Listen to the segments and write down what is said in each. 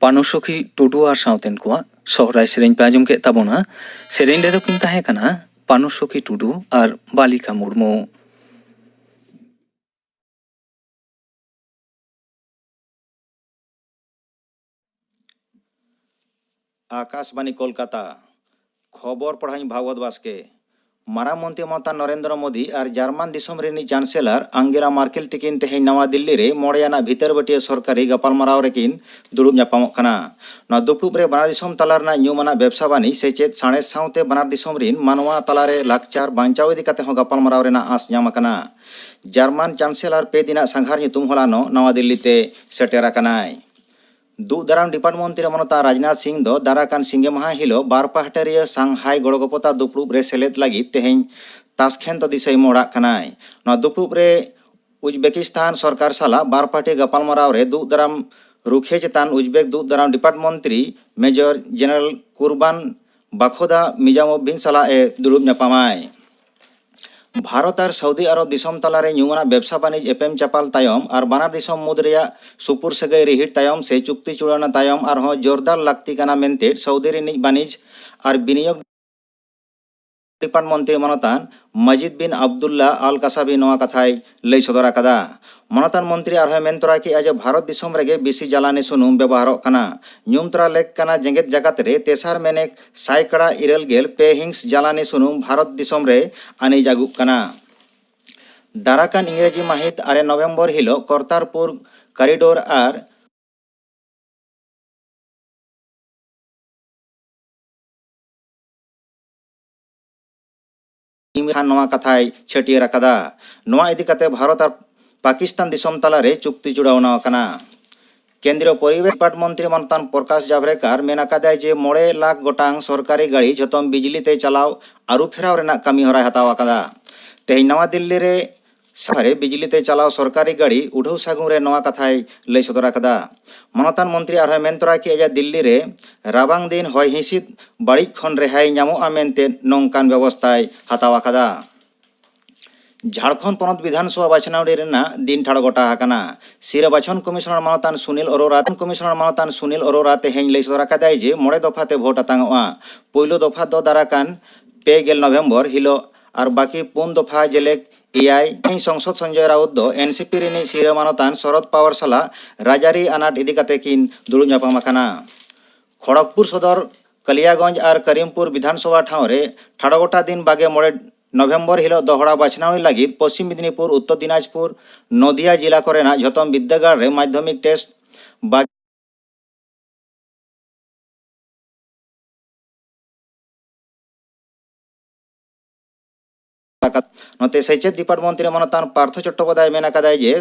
पानुसखी टुडू और सावतेन को सहराय सेरें पे आजम के ताबोना सेरें रेदो किन ताहे कना पानुसखी टुडू और बालिका मुर्मू। आकाशवाणी कोलकाता खबर पढ़ाई भागवत बास्के मारा मंत्री ममता नरेंद्र मोदी और जर्मन दिसम रेनी चांसेलर आंगेला मार्केल तकिन तेहे नवा दिल्ली रे मोड़ेयाना भीतर बटिया सरकारी गपालमाराव रेकिन दुड़ुब ᱧᱟᱯᱟᱢᱚᱜ ᱠᱟᱱᱟ। ᱱᱚᱣᱟ ᱫᱩᱯᱲᱩᱵ ᱨᱮ ᱵᱟᱱᱟᱨ ᱫᱤᱥᱚᱢ ᱛᱟᱞᱟ ᱨᱮᱱᱟᱜ ᱧᱩᱢᱟᱱᱟᱜ ᱵᱮᱵᱥᱟ ᱵᱟᱹᱱᱤᱡᱽ ᱥᱮᱪᱮᱫ ᱥᱟᱬᱮᱥ ᱥᱟᱶᱛᱮ ᱵᱟᱱᱟᱨ ᱫᱤᱥᱚᱢ ᱨᱤᱱ ᱢᱟᱱᱣᱟ ᱛᱟᱞᱟᱨᱮ ᱞᱟᱠᱪᱟᱨ ᱵᱟᱧᱪᱟᱣ ᱤᱫᱤ ᱠᱟᱛᱮ ᱦᱚᱸ ᱜᱟᱯᱟᱞᱢᱟᱨᱟᱣ ᱨᱮᱱᱟᱜ ᱟᱸᱥ ᱧᱟᱢ ᱟᱠᱟᱱᱟ। जर्मन चांसेलर पे दिना संघार ᱧᱩᱛᱩᱢ हलानो नवा दिल्ली ते सेटेर आकानाय। दूधदाराम डिपार्टमेंट मंत्री मनता राजनाथ सिंह दो दाराकान सिंगे माहा हिलो बार पाहटारिया सांघाई गड़गोपता दुपड़ुब रे सेलेद लगी तेहें तास्खेंत दिसई मोड़ा कनाय। नवा दुपड़ुब रे उज्बेकिस्तान सरकार साला बार पार्टी गपालमाराव रे दूधदाराम रुखे चेतान उज्बेक दूधदाराम डिपार्टमेंट मंत्री मेजर जनरल कुरबान बाखोदा मिजामुद्दीन साला ए दुड़ुब ᱧᱟᱯᱟᱢᱟᱭ। भारत और सऊदी अरब दिसम तलारे ᱧᱩᱢᱟᱱᱟᱜ व्यवसा बानिज एपेम चापाल तायम और बानार दिसम मुद रेया सुपुर सगाई रिहिट तायम से चुक्ति चुड़ाना तायम आरहों जोरदार लाक्ति काना मेनते सऊदी रिनिज बानिज और विनियोग डिपार्टमेंट मंत्री मनतान मजिद बिन अब्दुल्ला अल कासाबी नवा कथाय लई सदर आकादा। मनतान मंत्री आरहों मेन तोरा कि आज भारत दिसम रेगे बिसी जालानी सुनुम व्यवहारों कना। ᱧᱩᱢ तोरा लेक कना जेंगेत जगत रे तेसार मेनेक साइकड़ा इरल गेल पे हिंस जालानी सुनुम भारत दिसम रे आनिज आगुक कना। दाराकान इंग्रेजी माहित 8 नवंबर हिलो करतारपुर कॉरिडोर और इमरान नवा कथाय छटियर आकादा। नवा इदी कते भारत और पाकिस्तान दिसम तलारे चुक्ति जुड़ावना कना। केंद्रीय परिवेश डिपार्टमेंट मंत्री मनतान प्रकाश जावड़ेकर मेन आकादाय जे 9 लाख गोटांग सरकारी गाड़ी जतम बिजली ते चलाव आरु फेराव रेना कमी हराय हताव आकादा। तेहें नवा दिल्ली रे सारे बिजली ते चलाव सरकारी गाड़ी उड़ाव सागुन रे नवा कथाय लई सदर आकादा। मनतान मंत्री आरहों मेन तोरा कि एजा दिल्ली रे राबांग दिन हय हिसिद बाड़िज खन रेहाय ᱧᱟᱢᱚᱜᱼᱟ मेनते नोंकान व्यवस्थाय हताव आकादा। झारखंड पनत विधानसभा बाछनावड़ी रेना दिन ठाड़ गोटा हाकाना। सिरा बाछन कमिश्नर मनतान सुनील अरोरा तेहें लई सदर आकादाय जे 9 दफाते भोट आतांगआ। पहिलो दफा दो दाराकान 2 नवंबर हिलो और बाकी 4 दफा जेलेक एआई संसद संजय राउत दो एनसीपी रिनी सिरा मनतान शरद पावार साला राजारी आनाट इदी कते किन दुड़ुब ᱧᱟᱯᱟᱢ आकाना। खड़गपुर सदर कलियागंज और करीमपुर विधानसभा ठाव रे ठाड़ गोटा दिन 2 नवंबर हिलो दोहरा बाछनावणी लगी पश्चिम मेदिनीपुर उत्तर दिनाजपुर नदिया जिला कोरेना झतम विद्यागार रे माध्यमिक टेस्ट नोते सेचेद डिपार्टमेंट मंत्री मनतान पार्थ चट्टोपाध्याय मेन आकादाय जे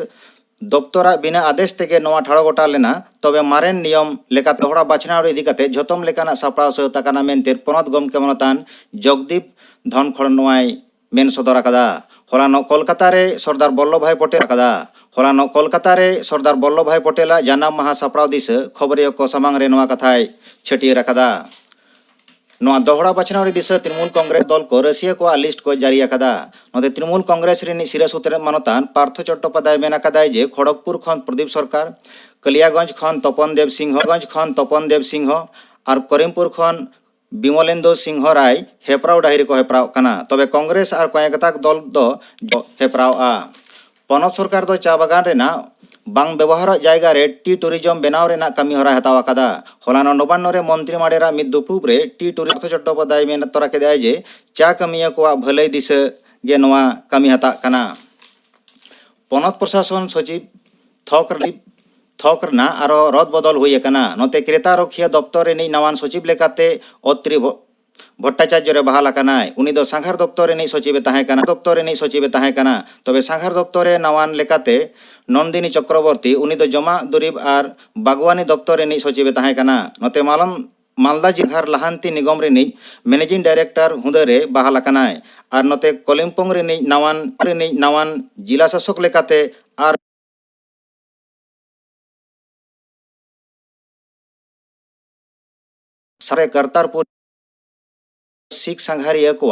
दप्तरा बिना आदेश तेगे नवा ठाड़ गोटा लेना तबे मारेन नियम लेका दोहरा बाछनावड़ी इदी कते झतम लेकाना सापड़ाव सहित आकाना मेनते पनत गमके मनतान जगदीप धनखड़ नवाय मेन सदर आकादा। होलानो कोलकाता रे सरदार वल्लभ भाई पटेल आकादा। होलानो कोलकाता रे सरदार वल्लभ भाई पटेला जानाम माहा सापड़ाव दिस खबरिया को सामांग रे नवा कथाय छटियर आकादा। नवा दोहरा बाछनावड़ी दिस तृणमूल कांग्रेस दल को रसिया को लिस्ट को जारी आकादा। नोते तृणमूल कांग्रेस रिनी सिरा सुतरे मनतान पार्थ चट्टोपाध्याय मेन आकादाय जे खड़गपुर खन प्रदीप सरकार कलियागंज खन तपन देव सिंह और करीमपुर खन विमलेंदु सिंह राय हेपराव डाहिरी को हेपराव कना। तबे कांग्रेस और कयेकताक दल दो हेपरावआ। पनत सरकार दो चा बागान रेना बांग व्यवहार जायगा रे टी टूरिज्म बेनाव रेना कमी हरा हताव आकादा। होलानो नबान्न रे मंत्री माडेरा मिद दुपुब रे टी टूरिज्म चट्टोपाध्याय मेन तोरा केदाय जे चा कमिया को भलाई दिस गे नवा कमी हता कना। पनत प्रशासन सचिव थोकरना आरो रद बदल हुई कना। नोते क्रेता रखिया दप्तर रे नवान सचिव लेकाते अत्रि भट्टाचार्य रे बहाल आकानाय। उनी दो सांघार दप्तर रे सचिव ताहे कना। तबे सांघार दप्तर रे नवान लेकाते नंदिनी चक्रवर्ती उनी दो जमा दुरीब और बागवानी दप्तर रे सचिव ताहे कना। नोते मालदा जिल्हार लाहांती निगम रे मैनेजिंग डायरेक्टर हुदा रे बहाल आकानाय। और नोते कलिम्पोंग रे नवान जिला शासक लेकाते और सारे करतारपुर सिख संघारिया को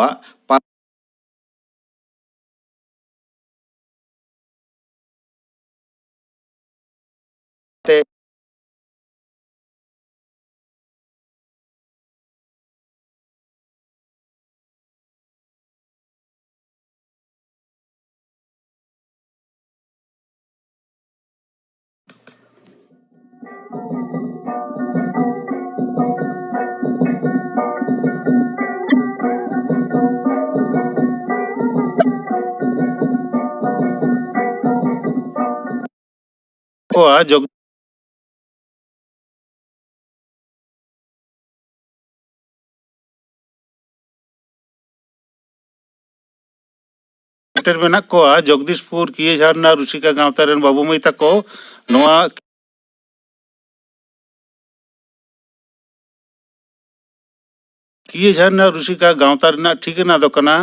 ᱠᱚᱣᱟ ᱡᱚᱜ ᱥᱮᱴᱮᱨ ᱢᱮᱱᱟᱜ ᱠᱚᱣᱟ ᱡᱚᱜᱫᱤᱥᱯᱩᱨ ᱠᱤᱭᱟᱹ ᱡᱷᱟᱨᱱᱟ ᱨᱩᱥᱤᱠᱟ ᱜᱟᱶᱛᱟ ᱨᱮᱱ ᱵᱟᱹᱵᱩ ᱢᱟᱹᱭ ᱛᱟᱠᱚ ᱱᱚᱣᱟ किए झरना रुसिका गाँवता रना ठिकाना दो कना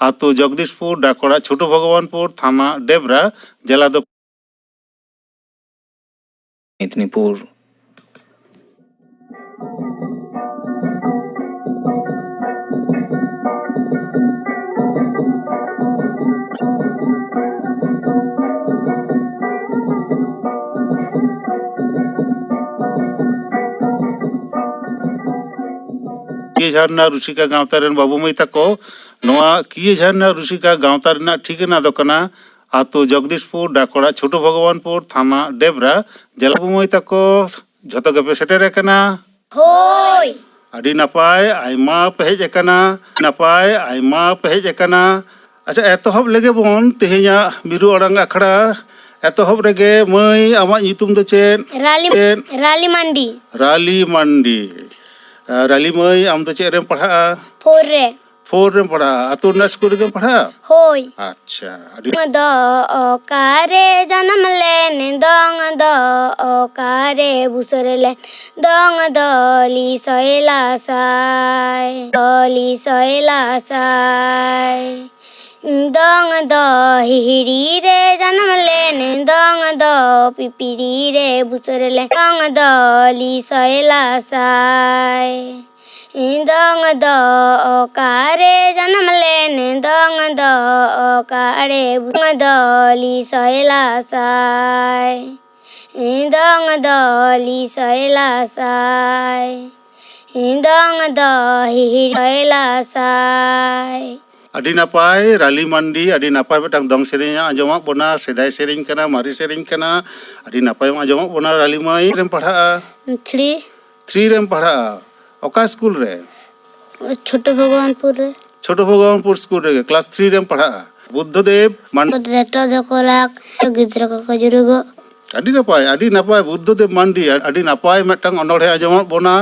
आतु जगदीशपुर डाकोड़ा छोटो भगवानपुर थाना डेबरा जिला दो मेदिनीपुर। किए झरना रुसिका गाँवता रन बाबू मई तको नोआ किए झरना रुसिका गाँवता रना ठिकाना दो कना आतु जगदीशपुर डाकोड़ा छोटो भगवानपुर थाना डेबरा जिला बाबू मई तको झतो गपे सेटेर कना होय अडी नपाय आयमा पे हेज कना नपाय आयमा पे हेज कना। अच्छा एतहब लेगे बोन तेहेया बिरु अड़ंग अखड़ा एतहब रेगे मई आमा ᱧᱩᱛᱩᱢ दो चेन राली मंडी राली मंडी राली मई आम दो चेन रेम पढ़ा फोर रेम पढ़ा अतु ना स्कूल रेम पढ़ा होय अच्छा अडी दो ओकारे जन्म लेन दोंग दो ओकारे बुसर लेन दोंग दोली सोयला साय दोंग दो हिहिरी रे जन्म लेन दोंग दो पिपिरी रे बुसर लेन दोंग दोली सोयला साय दोंग दो ओकारे जन्म लेन दोंग दो ओकारे बुसर दोली सोयला साय दोंग दोली सोयला साय दोंग दो हिहिरी सोयला साय। अडी नापाय राली मंडी अडी नापाय बेटांग दंग सेरेंग आंजमा बोना सेदाय सेरेंग कना मारी सेरेंग कना अडी नापाय आंजमा बोना राली मई रेम पढ़ा थ्री रेम पढ़ा ओका स्कूल रे छोटो भगवानपुर स्कूल रे क्लास 3 रेम पढ़ा बुद्धदेव रेटो जकोलाक गिद्रा को जुरुगो अडी नापाय बुद्धदेव मंडी अडी नापाय मेटांग अनोढ़े आंजमा बोना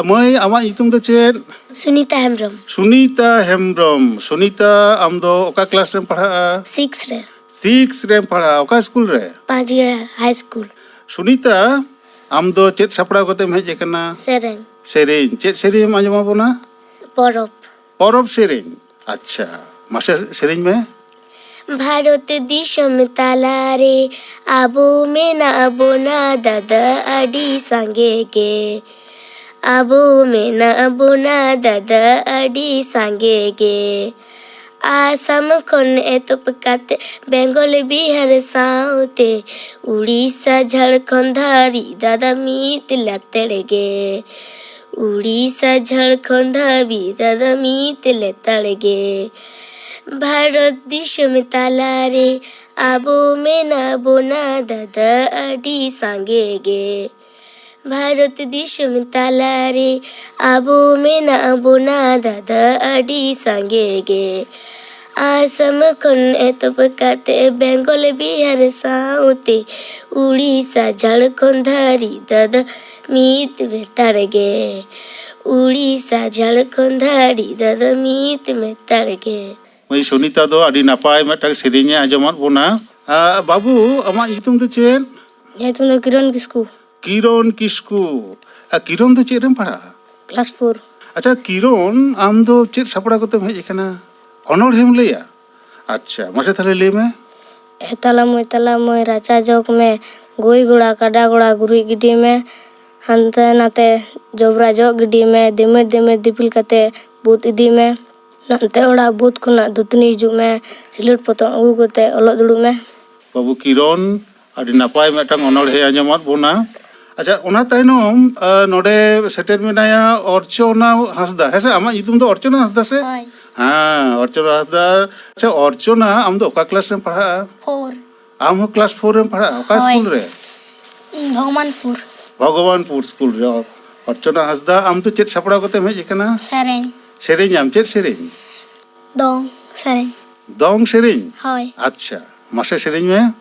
मई आमा ᱧᱩᱛᱩᱢ दो चेन सुनीता हेम्ब्रम सुनीता आम दो ओका क्लास रेम पढ़ा 6 रेम पढ़ा ओका स्कूल रे पांचगे हाई स्कूल। सुनीता आम दो चेत सपड़ा कोते हेज कना सेरेंग चेत सेरेंग आंजमा बोना परब सेरेंग। अच्छा मासे सेरेंग में भारत दिशम तालारे आबो में ना बोना दादा अडी संगे के आबो में ना बोना दादा अडी संगे के आसाम खन एतप काते बेंगल बिहार साउते उड़ीसा झारखंड धारी दादा मीत लगते गे उड़ीसा झारखंड भी दादा मीत लेते गे भारत दिशम तालारे आबो में ना बोना दादा अडी संगे गे भारत दिशम तालारे आबो में ना बोना दादा अडी संगे गे आसाम खन एतप काते बेंगल बिहार साउते उड़ीसा झारखंड धारी दादा मीत बेतार गे उड़ीसा झारखंड धारी दादा मीत मेतार गे। मई सुनीता दो अडी नापाय मेटांग सेरेंग आंजमा बोना बाबू आमा ᱧᱩᱛᱩᱢ दो चेन ᱧᱩᱛᱩᱢ दो किरण किस्कू किरण दो चेन रेम पढ़ा क्लास 4। अच्छा किरण आम दो चेत सपड़ा कोते हेज कना अनोढ़ेम लैया अच्छा मासे थाले ले में एतला मोय राचा जग में गोई गोड़ा काडा गोड़ा गुरुई गिडी में हंते नाते जबरा जग गिडी में दिमेर दिपिल काते बूत इदी में नाते ओड़ा बूत खुना दुतनी हिजू में सिलट पतंग अगू कोते ओलो दुड़ू में बाबू किरण अडी नापाय मेटांग अनोढ़े आंजमा बोना। अच्छा ओना तायनम नोडे सेटेर मेनाया अर्चना हांसदा हेसे आमा ᱧᱩᱛᱩᱢ दो अर्चना हांसदा से हाँ अर्चना हांसदा। अच्छा अर्चना आम दो ओका क्लास रेम पढ़ा 4 आम हो क्लास 4 रेम पढ़ा ओका स्कूल रे भगवानपुर स्कूल रे अर्चना हांसदा आम तो चेत सपड़ा कोते हेज कना सेरेंग आम चेत सेरेंग दोंग सेरेंग अच्छा मासे सेरेंग में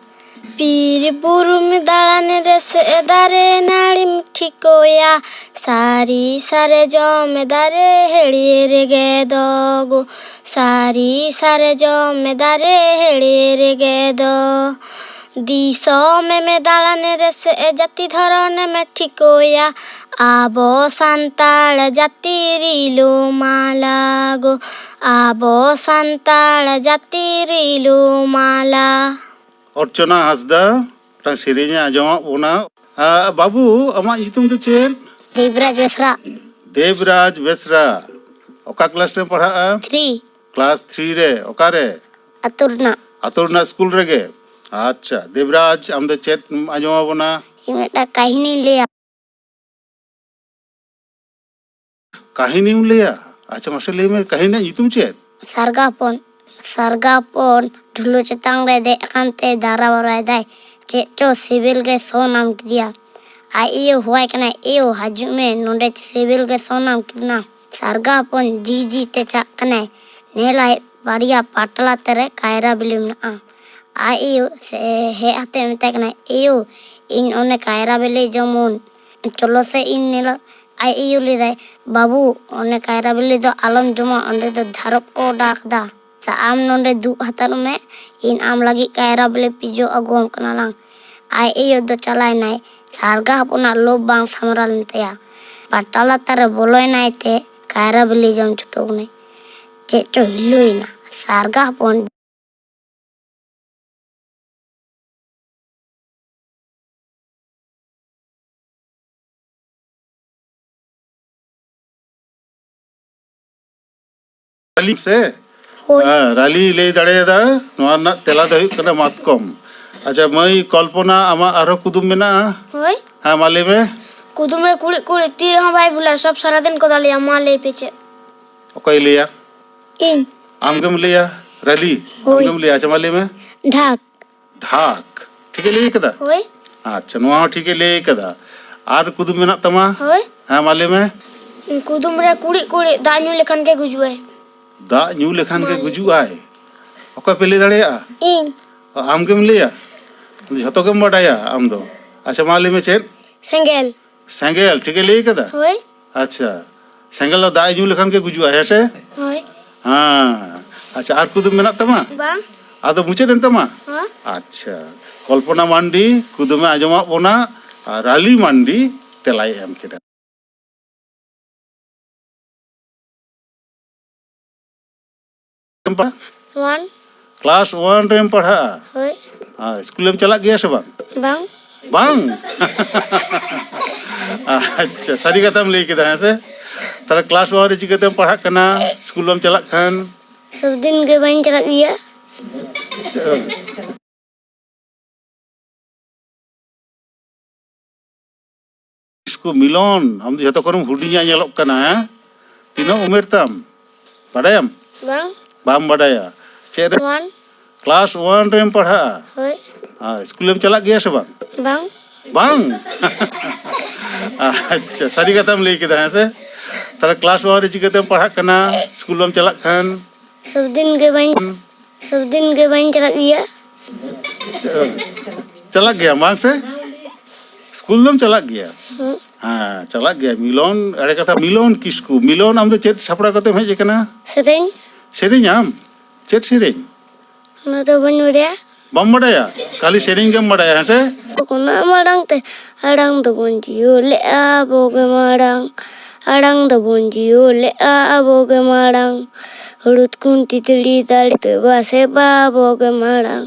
पीर बुरु में दालान रे से दारे नाड़ी ठिकोया सारी सारे जमेदारे हेड़िए रे गेदो सारी सारे जमेदारे हेड़िए रे गेदो दिसो में दालान रे से जाति धरन में ठिकोया आबो सांताल जाति रिलो माला गो आबो सांताल जाति रिलो माला अर्चना हांसदा टा सेरेंज आजमा बोना बाबू अमा इतुम तो चेन देवराज बेसरा देवराज बेसरा ओका क्लास रे पढ़ा 3 क्लास 3 रे ओका रे अतुरना अतुरना स्कूल रे गे अच्छा देवराज आम दो चेत आजमा बोना इमेटा काहिनी लिया कहानी लिया अच्छा मासे ले में कहानी इतुम चेत सरगापन ढुलो चतांग रे दे अकांते दारा बराय दाय चेचो सिविल के सोनाम किया आइयो हुआ कना एयो हाजु में नोंडे सिविल के सोनाम किना सरगापन जी ते चा कना नेलाय बारिया पाटला तेरे कायरा बिलिमना आइयो से हे आते मते कना एयो इन ओने कायरा बिले जमुन चलो से इन नेला आइयो ले दाय बाबू ओने कायरा बिले दो आलम जमा ओंडे दो धारप को डाकदा आम नोंडे दु हतार में इन आम लगी कायरा बले पिजो अगोम कनालांग आय एयो दो चलाय नाय सारगा अपना लोब बांग समराल नतया पाटाला तारे बोलोय नाय ते कायरा बले जम छुटोग ने चेचो हिलोइना सारगा अपन रैली से रैली ले दाड़ेदा नोआ ना तेला दो हुई कना मातकम अच्छा मई कल्पना आमा आरो कुदुम मेना होय हां माले में कुदुम रे कुड़ी कुड़ी तीर हम भाई बुला सब सारा दिन को दालिया माले पीछे ओकई लिया इन आमगम लिया रैली आमगम लिया अच्छा माले में ढाक धाक ठीक है ले कदा होय अच्छा नोआ ठीक है ले कदा आर कुदुम मेना तमा होय हां माले में कुदुम रे कुड़ी कुड़ी दानू लेखन के गुजुए दा न्यू लेखान के गुजु आए ओका पे ले दाड़ेया इन आमगम लिया झतो गम बडाया आम दो अच्छा माले में चेन सेंगेल सेंगेल ठीक है ले कदा होय अच्छा सेंगेल दा न्यू लेखान के गुजु आए से होय हाँ अच्छा आर कुदुम मेना तमा बांग आदो मुचे देन तमा हां अच्छा कल्पना मांडी कुदुमे आजमा बोना और राली मांडी तेलाई एम केदा वन क्लास 1 रेम पढ़ा होय हाँ स्कूल में चला गया से बांग बांग बांग अच्छा सारी कथा में लेके दा से तारा क्लास 1 रे चिकते पढ़ा कना स्कूल में चला खान सब दिन के बन चला गया इसको मिलन हम जतो करम हुडिया नेलोक कना तीनो उमेर ताम बाडायम बांग बाम बाडाया चेरे वन क्लास 1 रेम पढ़ा होय हाँ स्कूल में चला गया से बांग बांग बांग अच्छा सारी कथा में लेके दा से तारा क्लास 1 रे चिकते पढ़ा कना स्कूल में चला खान सब दिन के बन चला गया चला गया मांग से स्कूल में चला गया हाँ चला गया मिलन अरे कथा मिलन किसको मिलन आम दो चेत छपड़ा कते हेज कना सेरेंग सेरेंग आम चेत सेरेंग ना तो बन बड़िया बम बडाया खाली सेरेंग गम बडाया है से कोना माडंग ते अडंग तो बंजियो ले आबोगे माडंग अडंग तो बंजियो ले आबोगे माडंग हुड़ुत कुंती तिड़ी ताड़ी ते बासे बाबोगे माडंग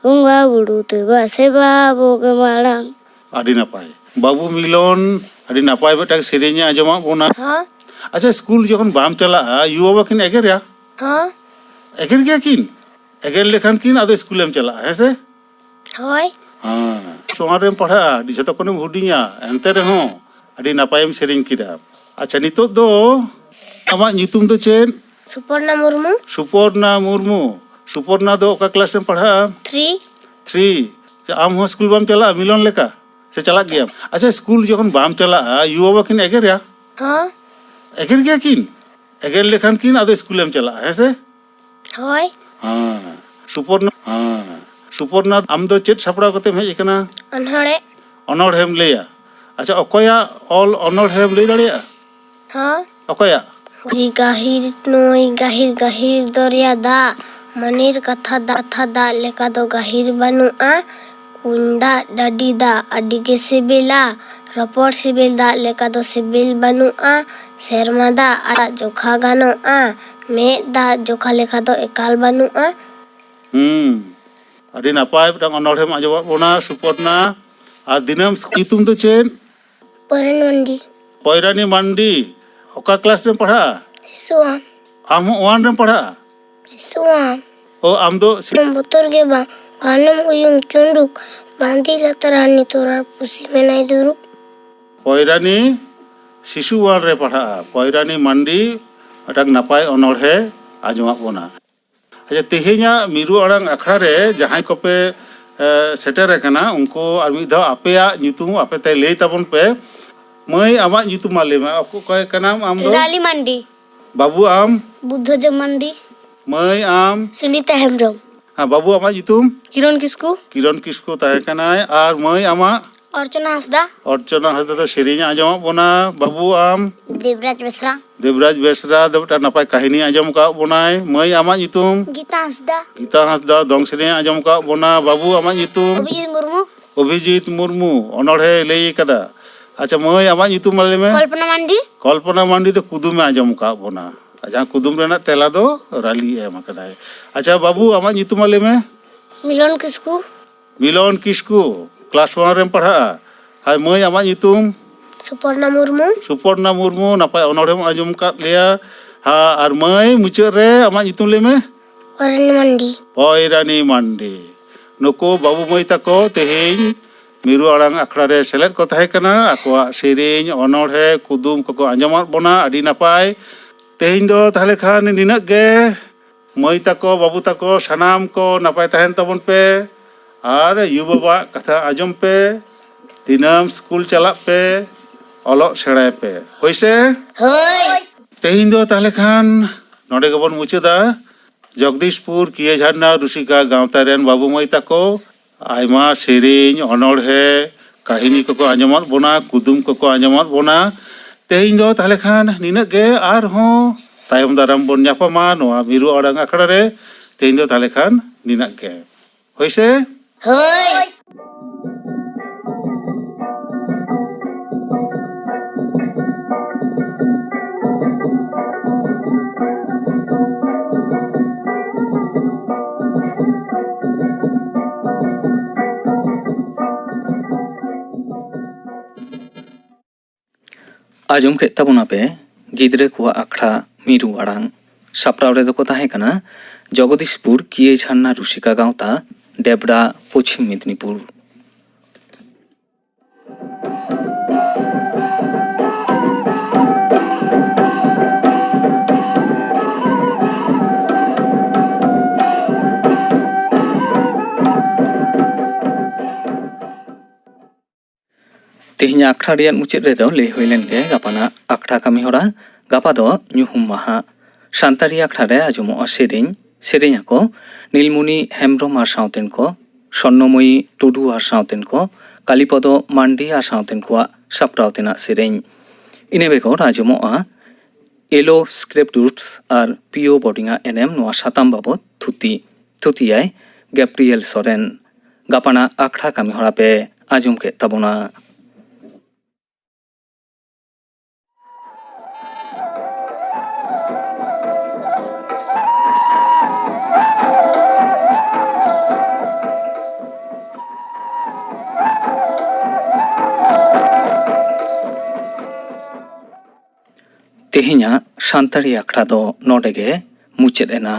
उंगा बुड़ू ते बासे बाबोगे माडंग आदि नापाय बाबू मिलन आदि नापाय बेटा सेरेंग आजमा बोना हाँ अच्छा स्कूल जखन बाम चला युवा बकिन एगेरिया हाँ एगेर गया किन एगेर लेखान किन आदो स्कूल में चला है से होय हाँ सोहारे में पढ़ा आदि जतो कोने हुडिया एंते रे हो आदि नापायम सेरेंग किदा अच्छा नितो दो आमा नितुम दो चेन सुपर्णा मुर्मू सुपर्णा दो ओका क्लास में पढ़ा 3 आम हो स्कूल बाम चला मिलन लेका से चला गया अच्छा स्कूल जखन बाम चला युवा बकिन एगेरिया हाँ एगेर गया किन एगेर लेखान किन आदो स्कूल में चला है से होय हाँ सुपर्णा आम दो चेत सापड़ा कते हेज कना अनहड़े अनोढ़ेम लैया अच्छा अकोया ऑल अनोढ़ेम लई दाड़िया हाँ अकोया जी गाहिर नोई गाहिर गाहिर दरिया दा मनिर कथा दा लेका दो गाहिर बानुआ कुंडा डडी दा अडी के सिबिला रपोर सिबिल दा लेका दो सिबिल बानुआ सेरमा दा आ जोखा गानोआ मे दा जोखा लेका दो एकाल बानुआ अडी नापाय मिदटांग अनोढ़ेम आंजमत बोना सुपर्णा और दिनम ᱧᱩᱛᱩᱢ दो चेन परन मंडी पयरानी मांडी ओका क्लास में पढ़ा सिसुआ आम वन में पढ़ा सिसुआ ओ आम दो बोतर के बा गानम उयुंग चुंडुक बांधी लतरानी तोरा पुसी में नहीं दुरु पयरानी शिशु वन रे पढ़ा पयरानी मांडी मिदटांग नापाय अनोढ़े आंजमत बोना अच्छा तेहेኛ मिरु अड़ांग अखड़ा रे जहां कोपे सेटर कना उनको और मिद धाव आपेया ᱧᱩᱛᱩᱢ आपेते लई ताबन पे मई आमा ᱧᱩᱛᱩᱢ माले में आपको कय कनाम आम दो डाली मंडी बाबू आम बुद्धदेव मंडी मई आम सुनीता हेम्ब्रम हाँ बाबू आमा ᱧᱩᱛᱩᱢ किरण किसकू ताहे कनाय और मई आमा अर्चना हंसदा तो सेरेñ आंजम बोना बाबू आम देवराज बेसरा दो नापाय कहानी आंजम का बोनाय मई आमा ᱧᱩᱛᱩᱢ गीता हंसदा दंग सेरेñ आंजम का बोना बाबू आमा ᱧᱩᱛᱩᱢ अभिजीत मुर्मू अनोढ़े लई कदा अच्छा मई आमा ᱧᱩᱛᱩᱢ माले में कल्पना मांडी तो कुदुम आंजम का बोना जहाँ कुदुम रेना तेला दो राली एम कदा अच्छा बाबू आमा ᱧᱩᱛᱩᱢ माले में मिलन किस्कू क्लास 1 रेम पढ़ा हाय मई आमा ᱧᱩᱛᱩᱢ सुपर्णा मुर्मू नापाय अनोढ़ेम आंजम का लिया हाँ और मई मुचाद रे आमा ᱧᱩᱛᱩᱢ ले में पयरानी मांडी नुको बाबू मई तको तेहेñ मिरु अड़ांग अखड़ा रे सेलेद को ताहे कना आकोआ सेरेñ अनोढ़े कुदुम को आंजमत बोना अडी नापाय तेहेñ दो ताहले खान निनाग गे मई तको बाबू तको सानाम को नापाय ताहेन ताबन पे और यू बाबा कथा आंजम पे दिनम स्कूल चलाक पे अलोक सेड़ाय पे होइसे तेहेñ दो ताहले खान नोडे गबन मुचादा जगदीशपुर किए झारना रुसिका गांवता रेन बाबू मई तको आयमा सेरेñ अनोढ़े कहानी को आंजमत बोना कुदुम को आंजमत बोना तेहेñ दो ताहले खान निनाग गे आर हो तायम दाराम बोन ᱧᱟᱯᱟᱢᱟ नोआ मिरु अड़ांग अखड़ा रे तेहेñ दो ताहले खान निनाग गे होइसे आजम के तबुना पे गिद्रे को अखड़ा मिरु अड़ांग सापड़ाव रे दो को ताहे कना जगदीशपुर किए झारना रुसिका गांवता डेबड़ा पश्चिम मेदिनीपुर तेहेñ अखड़ा रेयान मुचाद रे दो लई हुई लेन गे गापाना अखड़ा कामी हरा गापा दो ᱧᱩᱦᱩᱢ माहा सानताड़ी अखड़ा रे आजमोआ सेरेñ को नीलमुनि हेम्ब्रम आर सावतेन को स्वर्णमयी टुडू आर सावतेन को कालीपद मांडी आर सावतेन को सापड़ावतेना सेरेñ इने बेगर आजमोआ एलो स्क्रिप्ट रूट्स आर पीओ बोर्डिंगा एनएम नोआ साताम बाबद थुतियाय गैब्रियल सोरेन गापाना अखड़ा कामी हरा पे आजम के तबना तेहेñा सानताड़ी अखड़ा दो नोडे गे मुचाद एना।